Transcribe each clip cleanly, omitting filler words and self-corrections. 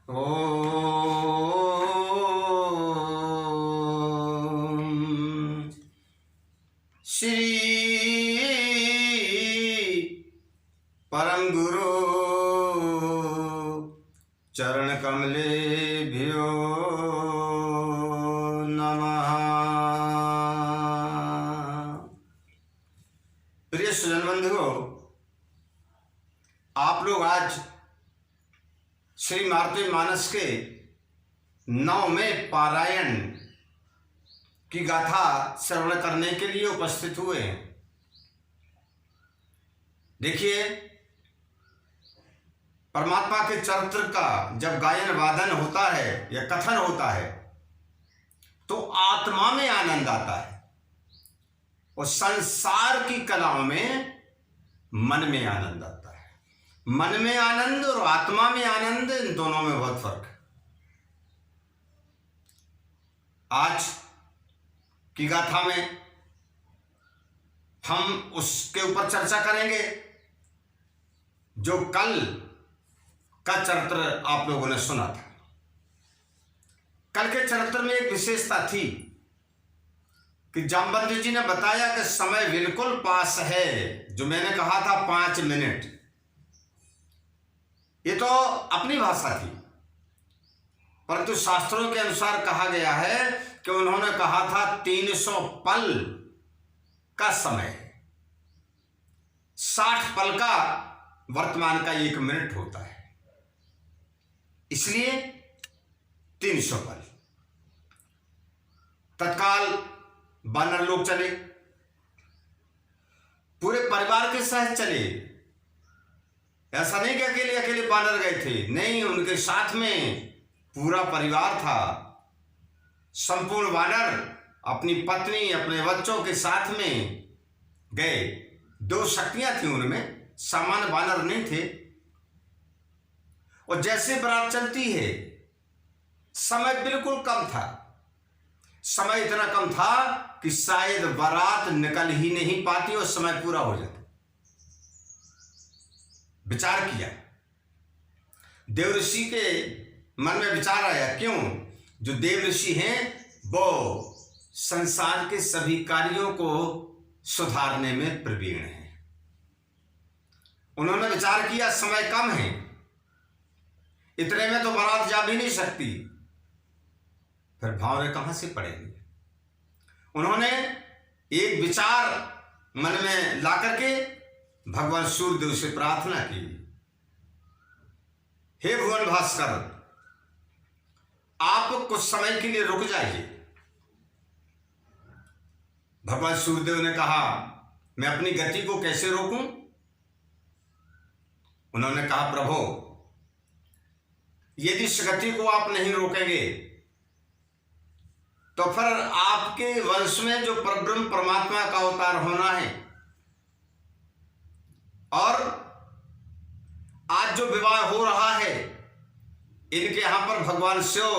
ओम श्री परम गुरु चरण कमलेभ्यो नमः। प्रिय सुजन बंधुओं, आप लोग आज श्री मारुतिमानस के 9वें पारायण की गाथा श्रवण करने के लिए उपस्थित हुए हैं। देखिए, परमात्मा के चरित्र का जब गायन वादन होता है या कथन होता है तो आत्मा में आनंद आता है, और संसार की कलाओं में मन में आनंद आता है। मन में आनंद और आत्मा में आनंद, इन दोनों में बहुत फर्क है। आज की गाथा में हम उसके ऊपर चर्चा करेंगे जो कल का चरित्र आप लोगों ने सुना था। कल के चरित्र में एक विशेषता थी कि जामवंत जी ने बताया कि समय बिल्कुल पास है। जो मैंने कहा था 5 मिनट, ये तो अपनी भाषा थी, परंतु शास्त्रों के अनुसार कहा गया है कि उन्होंने कहा था 300 पल का समय है। 60 पल का वर्तमान का 1 मिनट होता है, इसलिए 300 पल। तत्काल वानर लोग चले, पूरे परिवार के साथ चले। ऐसा नहीं कि अकेले अकेले वानर गए थे, नहीं, उनके साथ में पूरा परिवार था। संपूर्ण वानर अपनी पत्नी, अपने बच्चों के साथ में गए। 2 शक्तियां थी उनमें, सामान्य वानर नहीं थे। और जैसे बारात चलती है, समय बिल्कुल कम था। समय इतना कम था कि शायद बारात निकल ही नहीं पाती और समय पूरा हो जाता। विचार किया, देव ऋषि के मन में विचार आया, क्यों? जो देव ऋषि हैं वो संसार के सभी कार्यों को सुधारने में प्रवीण हैं। उन्होंने विचार किया, समय कम है, इतने में तो बारात जा भी नहीं सकती, फिर भावरे कहां से पड़ेंगे। उन्होंने एक विचार मन में ला करके भगवान सूर्यदेव से प्रार्थना की, हे भुवन भास्कर, आप कुछ समय के लिए रुक जाइए। भगवान सूर्यदेव ने कहा, मैं अपनी गति को कैसे रोकूं? उन्होंने कहा, प्रभु, यदि इस गति को आप नहीं रोकेंगे तो फिर आपके वंश में जो परब्रह्म परमात्मा का अवतार होना है, और आज जो विवाह हो रहा है, इनके यहां पर भगवान शिव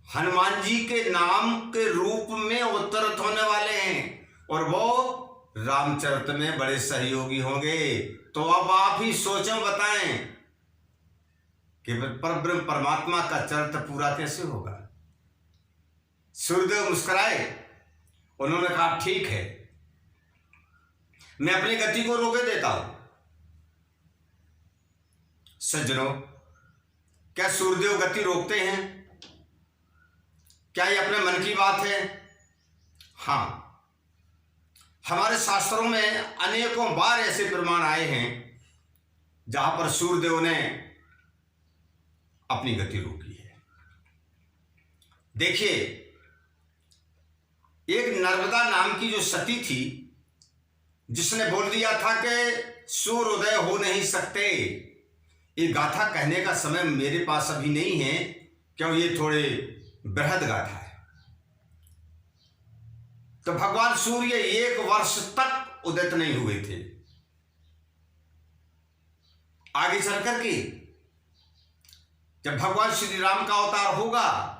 हनुमान जी के नाम के रूप में अवतरित होने वाले हैं, और वो रामचरित में बड़े सहयोगी होंगे। तो अब आप ही सोचें, बताएं कि परब्रह्म परमात्मा का चरित्र पूरा कैसे होगा। सूर्यदेव मुस्कुराए, उन्होंने कहा, ठीक है, मैं अपनी गति को रोके देता हूं। सज्जनों, क्या सूर्यदेव गति रोकते हैं? क्या ये अपने मन की बात है? हां, हमारे शास्त्रों में अनेकों बार ऐसे प्रमाण आए हैं जहां पर सूर्यदेव ने अपनी गति रोकी है। देखिए, एक नर्मदा नाम की जो सती थी, जिसने बोल दिया था कि सूर्य उदय हो नहीं सकते। ये गाथा कहने का समय मेरे पास अभी नहीं है, क्यों, ये थोड़े बृहद गाथा है। तो भगवान सूर्य 1 वर्ष तक उदित नहीं हुए थे। आगे चल करके जब भगवान श्री राम का अवतार होगा,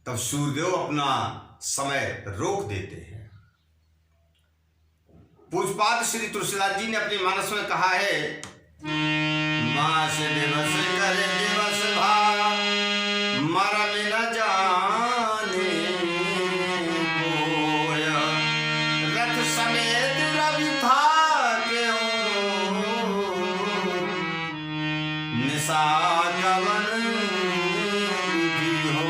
तब सूर्यदेव अपना समय रोक देते हैं। पूज्यपाद श्री तुलसीदास जी ने अपने मानस में कहा है, मास दिवस करे निशा कवन विधि हो।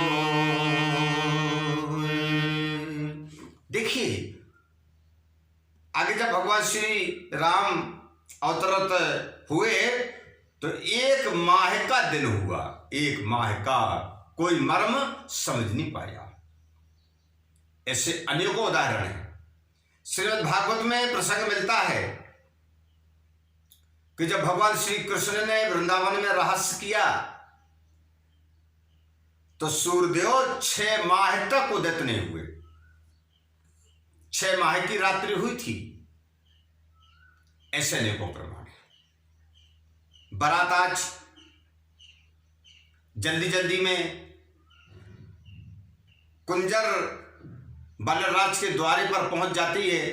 देखिए आगे जब भगवान श्री राम अवतरित हुए तो 1 माह का दिन हुआ। 1 माह का कोई मर्म समझ नहीं पाया। ऐसे अनेकों उदाहरण हैं। श्रीमद् भागवत में प्रसंग मिलता है कि जब भगवान श्री कृष्ण ने वृंदावन में रहस्य किया तो सूर्यदेव 6 माह तक उदित नहीं हुए। 6 माह की रात्रि हुई थी। ऐसे अनेकों प्रमाण है। बारात आज जल्दी जल्दी में कुंजर बालराज के द्वारे पर पहुंच जाती है।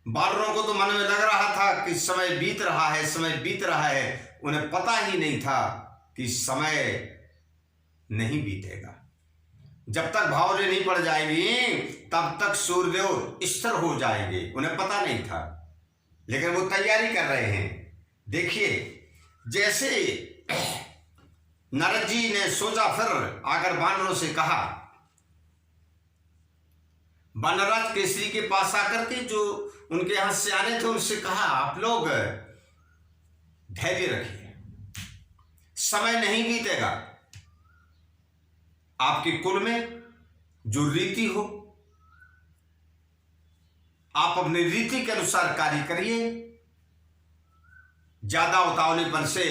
बालरों को तो मन में लग रहा था कि समय बीत रहा है, समय बीत रहा है। उन्हें पता ही नहीं था कि समय नहीं बीतेगा। जब तक भावरे नहीं पड़ जाएगी तब तक सूर्यदेव स्थिर हो जाएंगे। उन्हें पता नहीं था, लेकिन वो तैयारी कर रहे हैं। देखिए जैसे नारद जी ने सोचा, फिर आकर वानरों से कहा, वानरराज केसरी के पास आकर के जो उनके यहां से आने थे उनसे कहा, आप लोग धैर्य रखिए, समय नहीं बीतेगा। आपके कुल में जो रीति हो आप अपनी रीति के अनुसार कार्य करिए। ज्यादा उतावलेपन से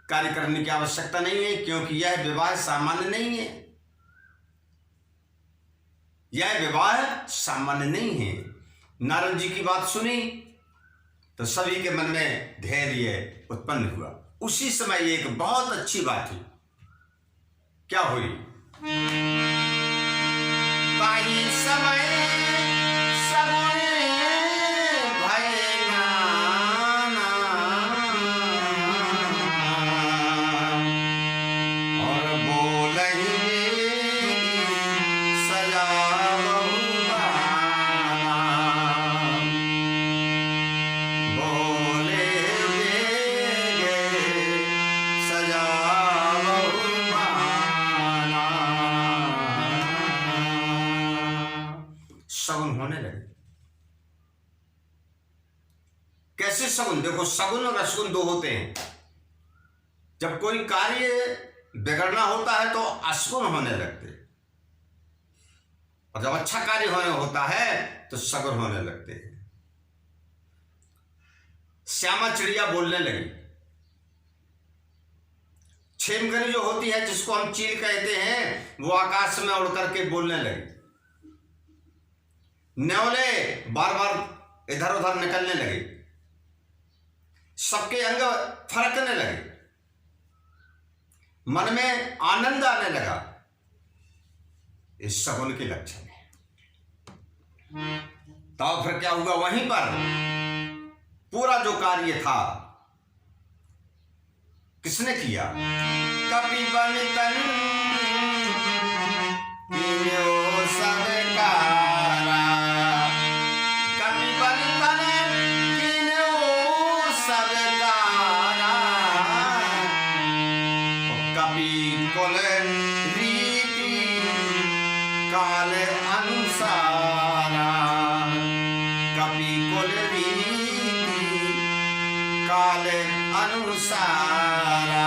कार्य करने की आवश्यकता नहीं है, क्योंकि यह विवाह सामान्य नहीं है। यह विवाह सामान्य नहीं है। नारद जी की बात सुनी तो सभी के मन में धैर्य उत्पन्न हुआ। उसी समय एक बहुत अच्छी बात हुई। क्या हुई? ताही समय शगुन होने लगे। कैसे शगुन? देखो, शगुन और अशगुन 2 होते हैं। जब कोई कार्य बिगड़ना होता है तो अशगुन होने लगते, और जब अच्छा कार्य होने होता है तो शगुन होने लगते हैं। श्यामा चिड़िया बोलने लगी। छेमकरी जो होती है, जिसको हम चील कहते हैं, वो आकाश में उड़ करके बोलने लगी। न्योले बार बार इधर उधर निकलने लगे। सबके अंग फरकने लगे। मन में आनंद आने लगा। इस शगुन के लक्षण है। तो फिर क्या हुआ? वहीं पर पूरा जो कार्य था किसने किया? कपि बन तन अनुसारा।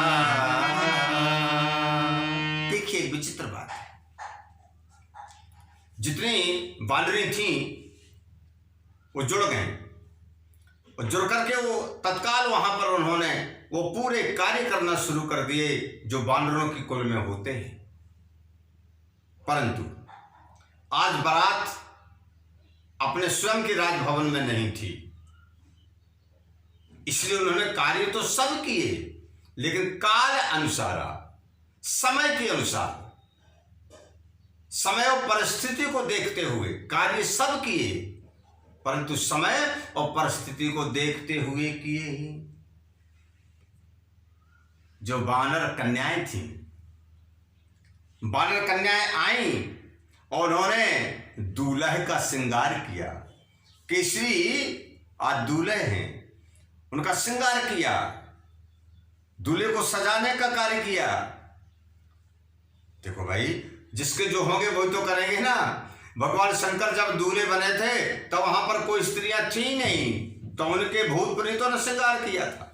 देखिए एक विचित्र बात है। जितनी बानरी थी वो जुड़ गए, और जुड़ करके वो तत्काल वहां पर उन्होंने वो पूरे कार्य करना शुरू कर दिए जो बानरों की कुल में होते हैं। परंतु आज बारात अपने स्वयं के राजभवन में नहीं थी, इसलिए उन्होंने कार्य तो सब किए, लेकिन काल अनुसार, समय के अनुसार, समय और परिस्थिति को देखते हुए कार्य सब किए, परंतु समय और परिस्थिति को देखते हुए किए ही। जो वानर कन्याएं थी, वानर कन्याएं आई और उन्होंने दूल्हे का श्रृंगार किया। केसरी आज दूल्हे हैं, उनका श्रृंगार किया। दूल्हे को सजाने का कार्य किया। देखो भाई, जिसके जो होंगे वही तो करेंगे ना। भगवान शंकर जब दूल्हे बने थे तो वहां पर कोई स्त्रियां थी नहीं, तो उनके भूत प्रेतों ने श्रृंगार किया था।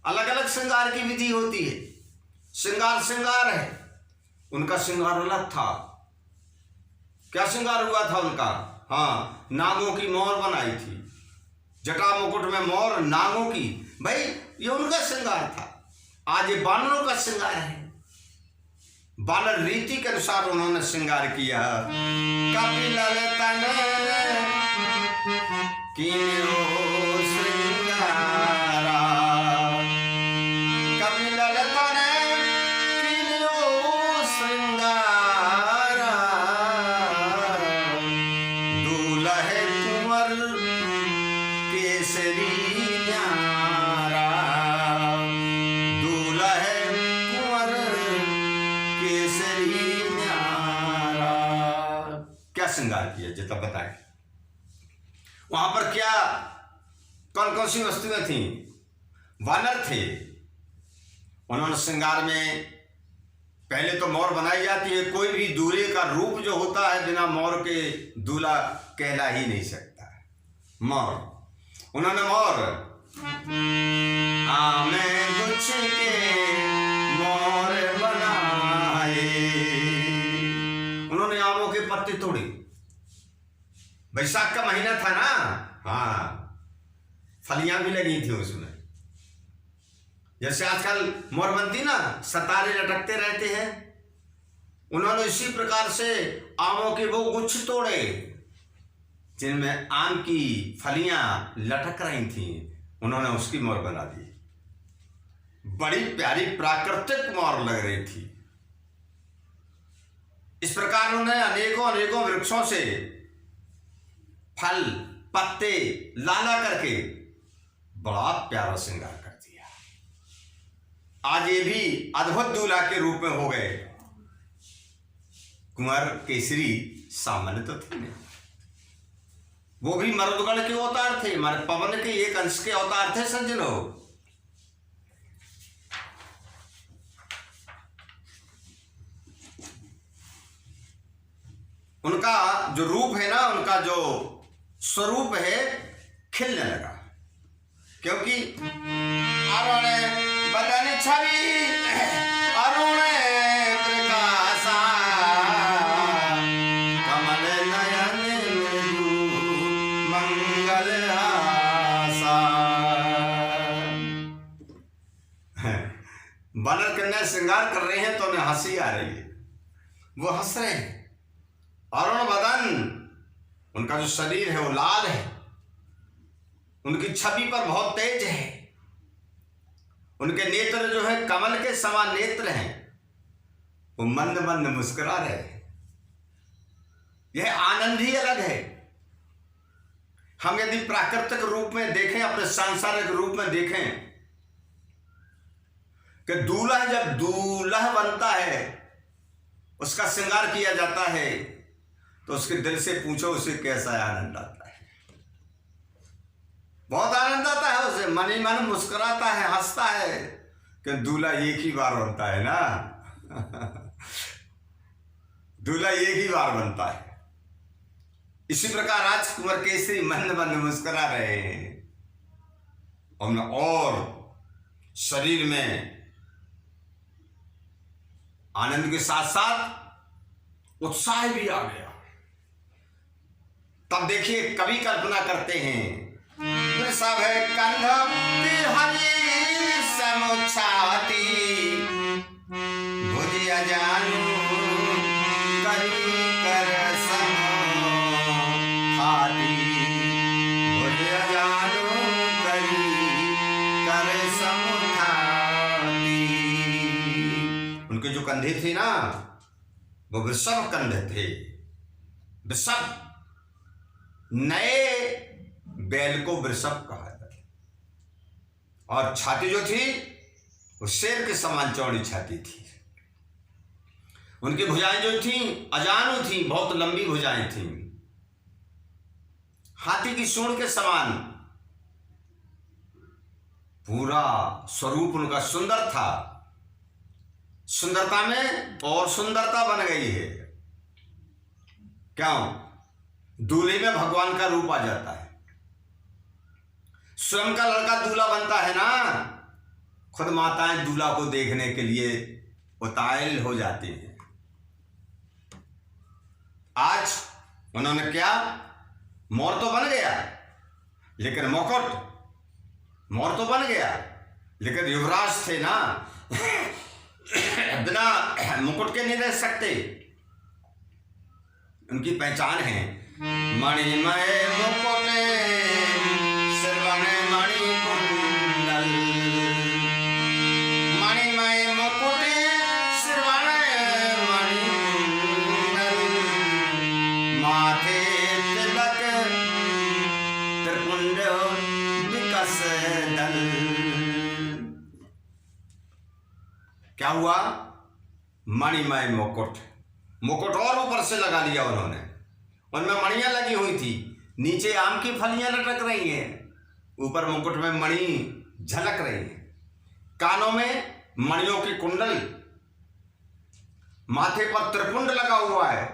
अलग अलग श्रृंगार की विधि होती है, श्रृंगार है, उनका श्रृंगार अलग था। क्या श्रृंगार हुआ था उनका? हाँ, नागों की मोर बनाई थी, जटा मुकुट में मोर नागों की। भाई ये उनका श्रृंगार था। आज ये बानरों का श्रृंगार है, बानर रीति के अनुसार उन्होंने श्रृंगार किया। कपिल तन कीन्यो श्रृंगारा, कपिल तन कीन्यो श्रृंगारा, दूल्हे कुंवर केसरी न्यारा, दूल्हे कुंवर केसरी न्यारा। क्या श्रृंगार किया जितना बताएं। वहां पर क्या कौन कौन सी वस्तुएं थी? वानर थे, उन्होंने श्रृंगार में पहले तो मोर बनाई जाती है। कोई भी दूल्हे का रूप जो होता है बिना मोर के दूल्हा कहला ही नहीं सकता। मोर, उन्होंने मोर आमे गुछ के मोर बनाए, उन्होंने आमों के पत्ते तोड़े। बैसाख का महीना था ना, हाँ, फलियां भी लगी थी उसमें। जैसे आजकल मोर बनती ना, सतारे लटकते रहते हैं, उन्होंने इसी प्रकार से आमों के वो गुच्छ तोड़े जिनमें आम की फलियां लटक रही थी, उन्होंने उसकी मोर बना दी। बड़ी प्यारी प्राकृतिक मोर लग रही थी। इस प्रकार उन्होंने अनेकों अनेकों वृक्षों से फल पत्ते लाला करके बड़ा प्यारा श्रृंगार कर दिया। आज ये भी अद्भुत दूल्हा के रूप में हो गए। कुंवर केसरी सामान्य तो थे नहीं, वो भी मरुदगण के अवतार थे, पवन के एक अंश के अवतार थे सज्जनों। उनका जो रूप है ना, उनका जो स्वरूप है, खिलने लगा, क्योंकि अरुण बदन छवि अरुण प्रकाशा, कमल नयन मृदु मंगल हासा। बानर कन्या श्रृंगार कर रहे हैं तो उन्हें हंसी आ रही है, वो हंस रहे हैं। अरुण बदन, उनका जो शरीर है वो लाल है, उनकी छवि पर बहुत तेज है, उनके नेत्र जो है कमल के समान नेत्र हैं, वो मंद मंद मुस्कुरा रहे हैं। यह आनंद ही अलग है। हम यदि प्राकृतिक रूप में देखें, अपने सांसारिक रूप में देखें कि दूल्हा जब दूल्हा बनता है, उसका श्रृंगार किया जाता है, तो उसके दिल से पूछो उसे कैसा आनंद आता है। बहुत आनंद आता है उसे, मन ही मन मुस्कुराता है, हंसता है कि दूल्हा एक ही बार बनता है ना। दूल्हा एक ही बार बनता है। इसी प्रकार आज कुंवर केसरी मंद मंद मुस्कुरा रहे हैं, और शरीर में आनंद के साथ साथ उत्साह भी आ गया। तब देखिए कवि कल्पना करते हैं, वृषभ कंध हरि समुछाती, भुज अजानु करी कर समुखाती, भुज अजानु करी कर समुखाती। उनके जो कंधे थे ना, वो वृषभ कंधे थे। वृषभ, नए बैल को वृषभ कहा जाता, और छाती जो थी वो शेर के समान चौड़ी छाती थी। उनकी भुजाएं जो थी अजानु थी, बहुत लंबी भुजाएं थी, हाथी की सूंड के समान। पूरा स्वरूप उनका सुंदर था, सुंदरता में और सुंदरता बन गई है। क्यों? दूल्हे में भगवान का रूप आ जाता है। स्वयं का लड़का दूल्हा बनता है ना, खुद माताएं दूल्हा को देखने के लिए उतावल हो जाती हैं। आज उन्होंने क्या, मोर तो बन गया लेकिन मोर तो बन गया लेकिन युवराज थे ना, बिना मुकुट के नहीं रह सकते। उनकी पहचान है मणिमय मुकुट श्रवण मणिकुंडल, मणिमय मुकुट श्रवण मणिकुंडल, माथे तिलक त्रिपुंड विकस दल। क्या हुआ? मणिमय मुकुट, मुकुट और ऊपर से लगा लिया उन्होंने। उनमें मणियां लगी हुई थी, नीचे आम की फलियां लटक रही हैं, ऊपर मुकुट में मणि झलक रही है। कानों में मणियों की कुंडल, माथे पर त्रिपुंड लगा हुआ है।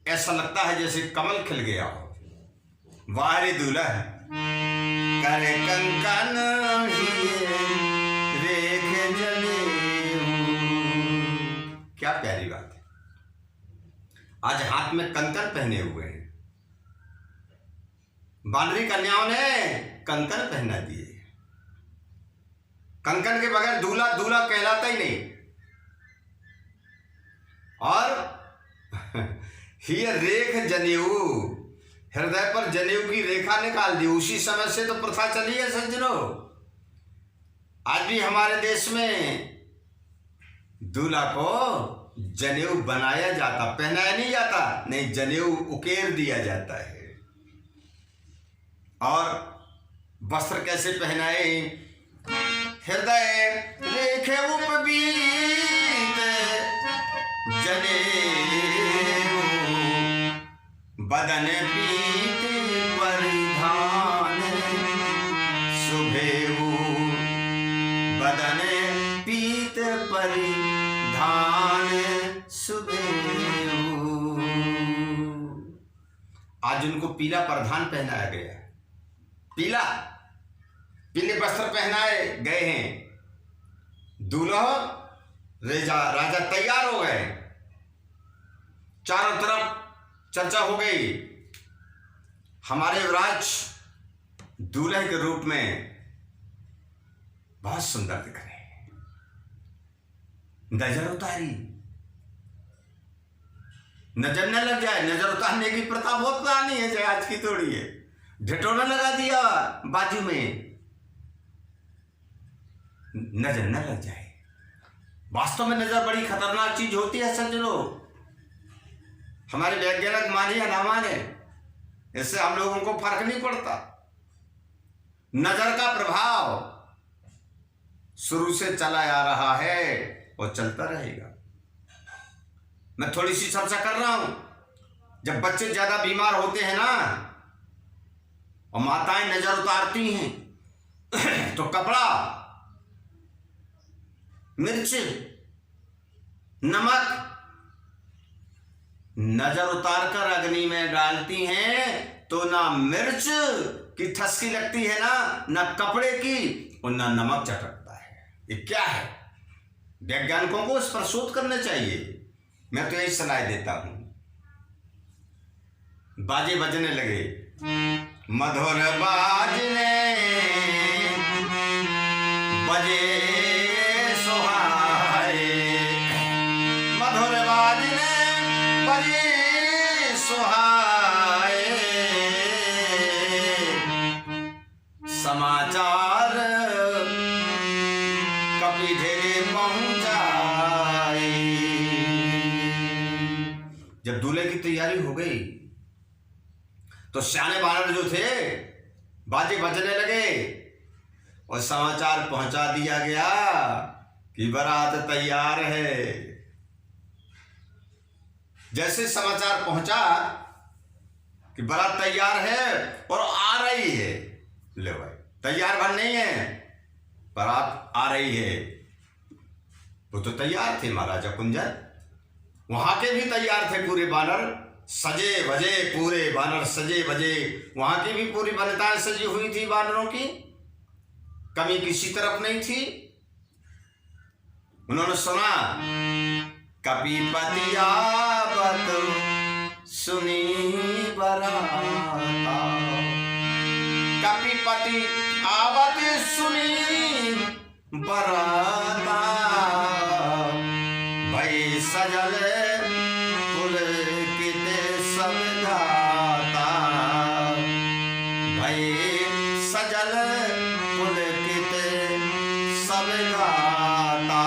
ऐसा लगता है जैसे कमल खिल गया हो। वारे दूल्हा करे कंकन रेख जनेऊ। क्या प्यारी बात है। आज हाथ में कंकन पहने हुए हैं। बानरी कन्याओं ने कंकन पहना दिए। कंकन के बगैर दूल्हा दूल्हा कहलाता ही नहीं। और ये रेख जनेऊ, हृदय पर जनेऊ की रेखा निकाल दी। उसी समय से तो प्रथा चली है सज्जनों। आज भी हमारे देश में दूल्हा को जनेऊ बनाया जाता, पहनाया नहीं जाता, नहीं, जनेऊ उकेर दिया जाता है। और वस्त्र कैसे पहनाए? हृदय रेखे उपबीत जनेऊ, बदन पीत परिधान सुभेऊ, बदन पीत परिधान सुभेऊ। आज उनको पीला परिधान पहनाया गया है। पीला, पीले वस्त्र पहनाए गए हैं। दूल्हा राजा तैयार हो गए। चारों तरफ चर्चा हो गई। हमारे युवराज दूल्हे के रूप में बहुत सुंदर दिख रहे हैं। नजर उतारी, नजर न लग जाए। नजर उतारने की प्रथा बहुत पुरानी है, चाहे आज की थोड़ी है। ढिटोना लगा दिया बाजू में, नजर न लग जाए। वास्तव में नजर बड़ी खतरनाक चीज होती है सज्जनों। हमारे वैज्ञानिक माने या ना माने, इससे हम लोगों को फर्क नहीं पड़ता। नजर का प्रभाव शुरू से चला आ रहा है और चलता रहेगा। मैं थोड़ी सी चर्चा कर रहा हूं। जब बच्चे ज्यादा बीमार होते हैं ना और माताएं नजर उतारती हैं तो कपड़ा, मिर्च, नमक नजर उतार कर अग्नि में डालती हैं तो ना मिर्च की ठसकी लगती है ना कपड़े की, और ना नमक चटकता है। ये क्या है? वैज्ञानिकों को इस पर शोध करना चाहिए। मैं तो यही सलाह देता हूं। बाजे बजने लगे, मधुर बाजने बजे सुहाए, मधुर बाजने बजे सुहाए, समाचार कपिधे पहुंचाए। जब दूल्हे की तैयारी हो गई तो सियाने बानर जो थे बाजे बजने लगे और समाचार पहुंचा दिया गया कि बारात तैयार है। जैसे समाचार पहुंचा कि बारात तैयार है और आ रही है, ले भाई तैयार भर नहीं है, बारात आ रही है। वो तो तैयार थे महाराजा कुंजर, वहां के भी तैयार थे पूरे बानर, सजे बजे पूरे बानर सजे बजे। वहां की भी पूरी वनिताएं सजी हुई थी बानरों की, कमी किसी तरफ नहीं थी। उन्होंने सुना कपीपति आवत सुनी बराता, कपीपति आवत सुनी बराता, भई सजल पुलकित सब गाता, भई सजल पुलकित सब गाता।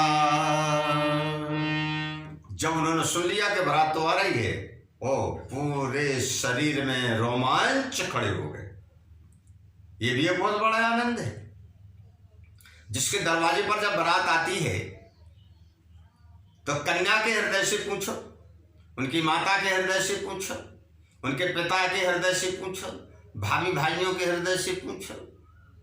जब उन्होंने सुन लिया कि बारात तो आ रही है, ओ पूरे शरीर में रोमांच खड़े हो गए। ये भी एक बहुत बड़ा आनंद है। जिसके दरवाजे पर जब बारात आती है तो कन्या के हृदय से पूछो, उनकी माता के हृदय से पूछो, उनके पिता के हृदय से पूछो, भाभी भाइयों के हृदय से पूछो,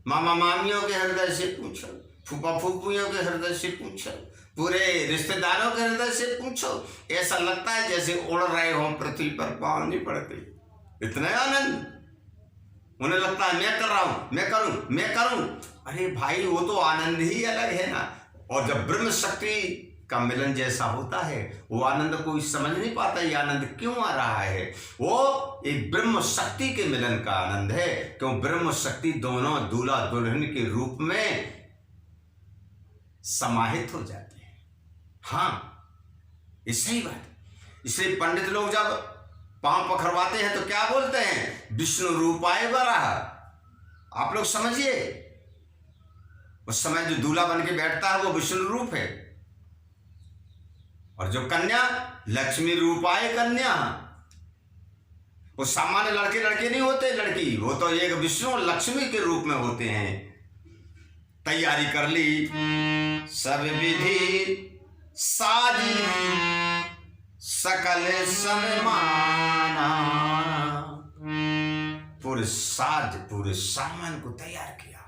मामा मामियों के हृदय से पूछो, फूफा फूफियों के हृदय से पूछो, पूरे रिश्तेदारों के हृदय से पूछो, ऐसा लगता है जैसे उड़ रहे हो पृथ्वी पर, पाँव नहीं पड़ते। इतना आनंद उन्हें लगता है मैं कर रहा हूं, मैं करूं, मैं करूं। अरे भाई वो तो आनंद ही अलग है ना। और जब ब्रह्म शक्ति का मिलन जैसा होता है, वो आनंद कोई समझ नहीं पाता ये आनंद क्यों आ रहा है। वो एक ब्रह्म शक्ति के मिलन का आनंद है, क्यों ब्रह्म शक्ति दोनों दूल्हा दुल्हन के रूप में समाहित हो जाते हैं। हाँ, ये सही बात है। इसलिए पंडित लोग जब पांव पखरवाते हैं तो क्या बोलते हैं, विष्णु रूपाय वराह। आप लोग समझिए, उस समय जो दूल्हा बन के बैठता है वो विष्णु रूप है, और जो कन्या लक्ष्मी रूपाय कन्या। वो सामान्य लड़के लड़के नहीं होते, लड़की वो तो एक विष्णु लक्ष्मी के रूप में होते हैं। तैयारी कर ली, सब विधि साजी सकल सन्माना, पूरे साज पूरे सामान को तैयार किया।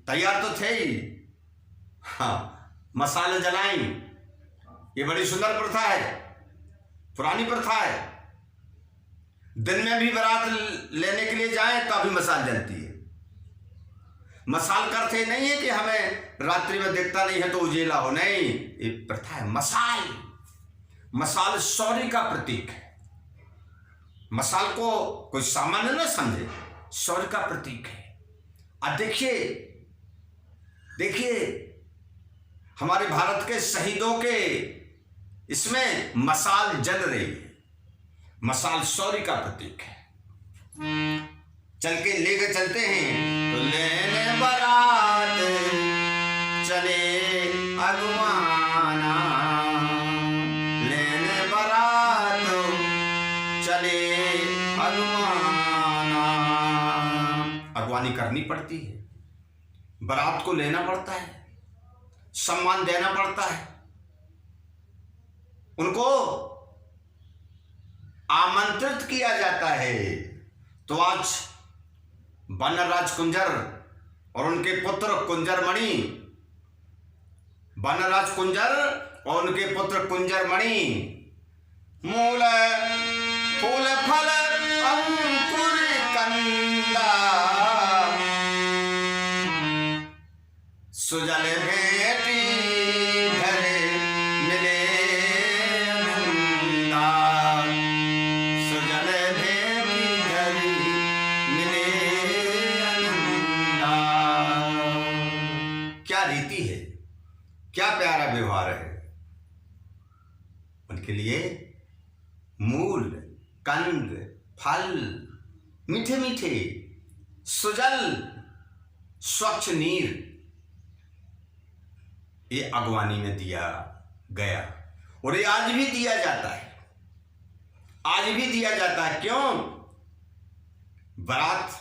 तैयार तो थे ही, हाँ, मसाले जलाई। ये बड़ी सुंदर प्रथा है, पुरानी प्रथा है। दिन में भी बारात लेने के लिए जाएं तो अभी मसाल जलती है। मसाल का अर्थ नहीं है कि हमें रात्रि में दिखता नहीं है तो उजेला हो, नहीं, ये प्रथा है। मसाल, मसाल शौर्य का प्रतीक है। मसाल को कोई सामान्य न समझे, शौर्य का प्रतीक है। अब देखिए देखिए हमारे भारत के शहीदों के इसमें मसाल जल रही है। मसाल शौर्य का प्रतीक है। चल के लेके चलते हैं तो लेने बारात चले अगवाना, लेने बारात चले अगवाना। अगवानी करनी पड़ती है, बारात को लेना पड़ता है, सम्मान देना पड़ता है, उनको आमंत्रित किया जाता है। तो आज बनराज कुंजर और उनके पुत्र कुंजरमणि, बनराज कुंजर और उनके पुत्र कुंजरमणि मूल फूल फल अंकुर कंदा, सुजल भेटी धरे मिले नंदा, सुजल भेटी धरी मिले नंदा। क्या रीति है, क्या प्यारा व्यवहार है। उनके लिए मूल कंद फल मीठे मीठे, सुजल स्वच्छ नीर, ये अगवानी में दिया गया। और ये आज भी दिया जाता है, आज भी दिया जाता है। क्यों? बारात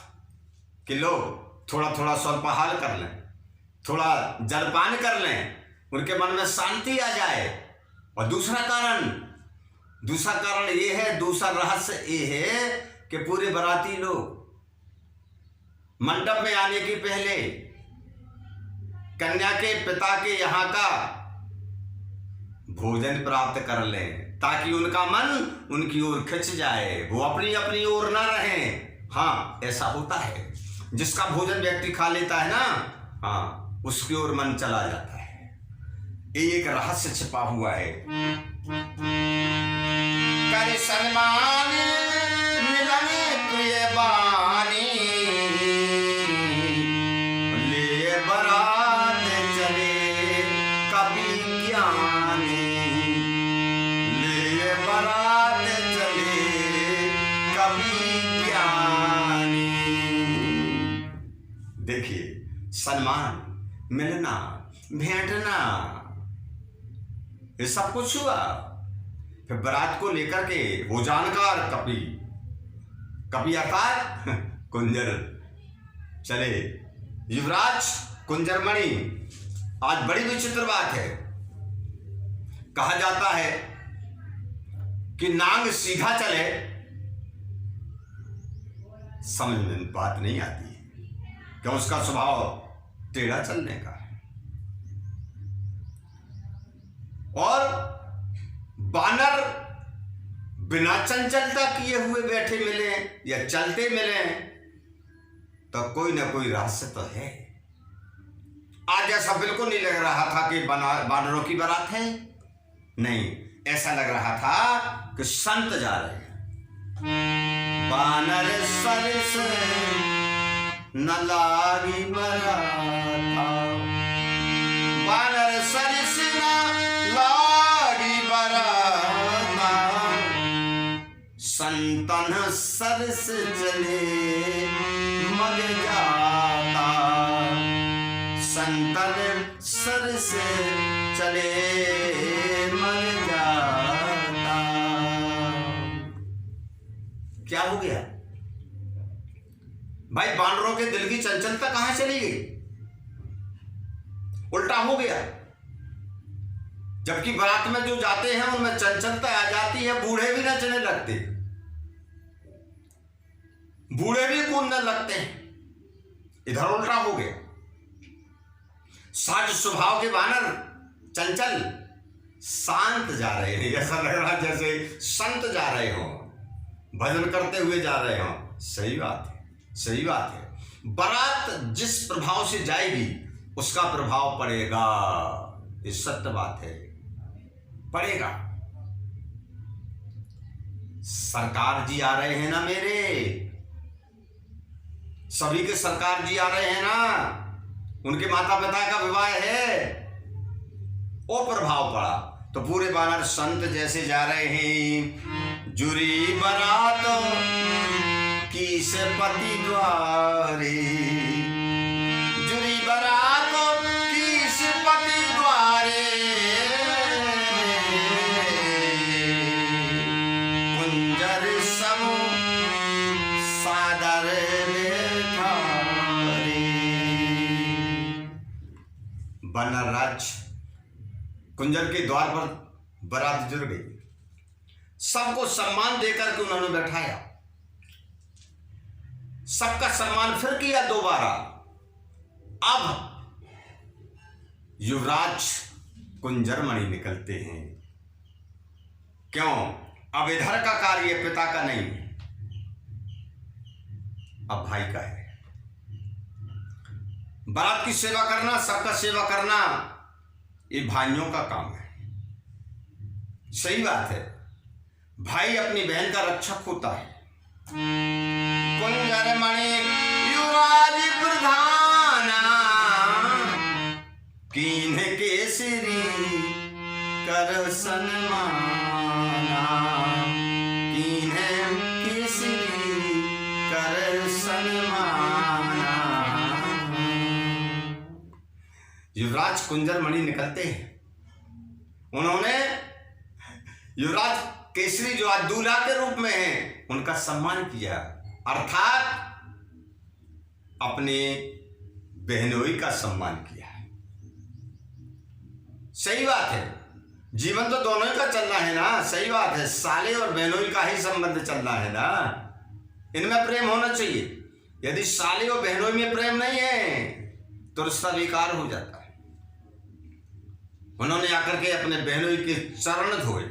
के लोग थोड़ा थोड़ा स्वल्पहार कर लें, थोड़ा जलपान कर लें, उनके मन में शांति आ जाए। और दूसरा कारण ये है, दूसरा रहस्य ये है कि पूरे बाराती लोग मंडप में आने के पहले कन्या के पिता के यहाँ का भोजन प्राप्त कर लें, ताकि उनका मन उनकी ओर खिंच जाए, वो अपनी अपनी ओर ना रहे। हाँ, ऐसा होता है, जिसका भोजन व्यक्ति खा लेता है ना, हाँ, उसकी ओर मन चला जाता है। ये एक रहस्य छिपा हुआ है। कर सन्मान मिलन प्रिय बानी, ले बरात चले कवि ज्ञानी, ले बरात चले कवि ज्ञानी। देखिए, सम्मान मिलना, भेंटना, ये सब कुछ हुआ। फिर बारात को लेकर के वो जानकार कपि, कपि अर्थात कुंजर चले। युवराज कुंजरमणि, आज बड़ी विचित्र बात है। कहा जाता है कि नांग सीधा चले, समझ में बात नहीं आती क्या उसका स्वभाव टेढ़ा चलने का है। और बानर बिना चंचलता किए हुए बैठे मिले या चलते मिले, तो कोई ना कोई रहस्य तो है। आज ऐसा बिल्कुल नहीं लग रहा था कि बानरों की बारात है, नहीं, ऐसा लग रहा था कि संत जा रहे हैं। बानर सरस न लागी बराता, बानर सरस न लागी बराता, संतन सरस चले मग जाता, संतन सरस चले मग जाता। क्या हो गया भाई? बानरों के दिल की चंचलता कहां चली गई? उल्टा हो गया। जबकि बारात में जो जाते हैं उनमें चंचलता आ जाती है, बूढ़े भी नचने लगते, बूढ़े भी कूदने लगते हैं। इधर उल्टा हो गया। साज स्वभाव के बानर चंचल शांत जा रहे हैं, ऐसा लग रहा जैसे संत जा रहे हो, भजन करते हुए जा रहे हो। सही बात है, सही बात है। बारात जिस प्रभाव से जाएगी उसका प्रभाव पड़ेगा, ये सत्य बात है, पड़ेगा। सरकार जी आ रहे हैं ना मेरे, सभी के सरकार जी आ रहे हैं ना, उनके माता पिता का विवाह है, वो प्रभाव पड़ा। तो पूरे बानर संत जैसे जा रहे हैं। जुरी बारात किस पति द्वारे, जुरी बारात किस पति द्वारे, कुंजर सब सादर लेठारे। बनराज कुंजर के द्वार पर बारात जुड़ गई। सबको सम्मान देकर के उन्होंने बैठाया, सबका सम्मान फिर किया दोबारा। अब युवराज कुंजरमणि निकलते हैं। क्यों? अब इधर का कार्य पिता का नहीं, अब भाई का है। बारात की सेवा करना, सबका सेवा करना, ये भाइयों का काम है। सही बात है, भाई अपनी बहन का रक्षक होता है। कुंजरमणि युवराज प्रधाना, कीन्ह केसरी कर सन्माना, कीन्ह केसरी कर सन्माना। युवराज कुंजरमणि निकलते हैं। उन्होंने युवराज केसरी जो आज दूल्हा के रूप में है उनका सम्मान किया, अर्थात अपने बहनोई का सम्मान किया। सही बात है, जीवन तो दोनों ही का चलना है ना। सही बात है, साले और बहनोई का ही संबंध चलना है ना, इनमें प्रेम होना चाहिए। यदि साले और बहनों में प्रेम नहीं है तो रिश्ता बेकार हो जाता है। उन्होंने आकर के अपने बहनों के चरण धोए,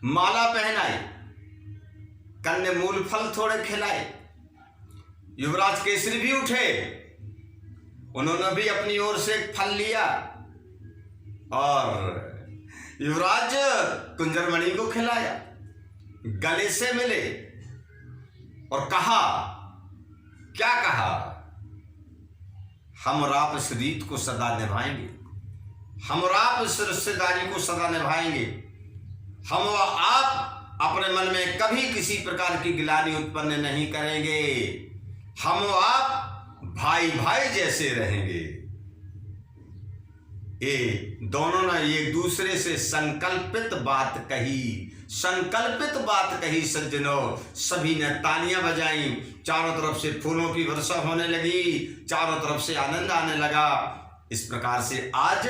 माला पहनाई, कन्या मूल फल थोड़े खिलाए। युवराज केसरी भी उठे, उन्होंने भी अपनी ओर से एक फल लिया और युवराज कुंजरमणि को खिलाया, गले से मिले और कहा, क्या कहा? हम और आप इस रीत को सदा निभाएंगे, हम और आप इस रिश्तेदारी को सदा निभाएंगे, हम और आप अपने मन में कभी किसी प्रकार की गिलानी उत्पन्न नहीं करेंगे, हम और आप भाई भाई जैसे रहेंगे। ये दोनों ने एक दूसरे से संकल्पित बात कही, संकल्पित बात कही सज्जनों। सभी ने तालियां बजाई, चारों तरफ से फूलों की वर्षा होने लगी, चारों तरफ से आनंद आने लगा। इस प्रकार से आज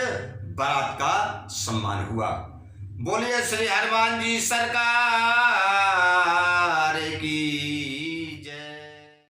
बारात का सम्मान हुआ। बोलिए श्री हनुमान जी सरकार।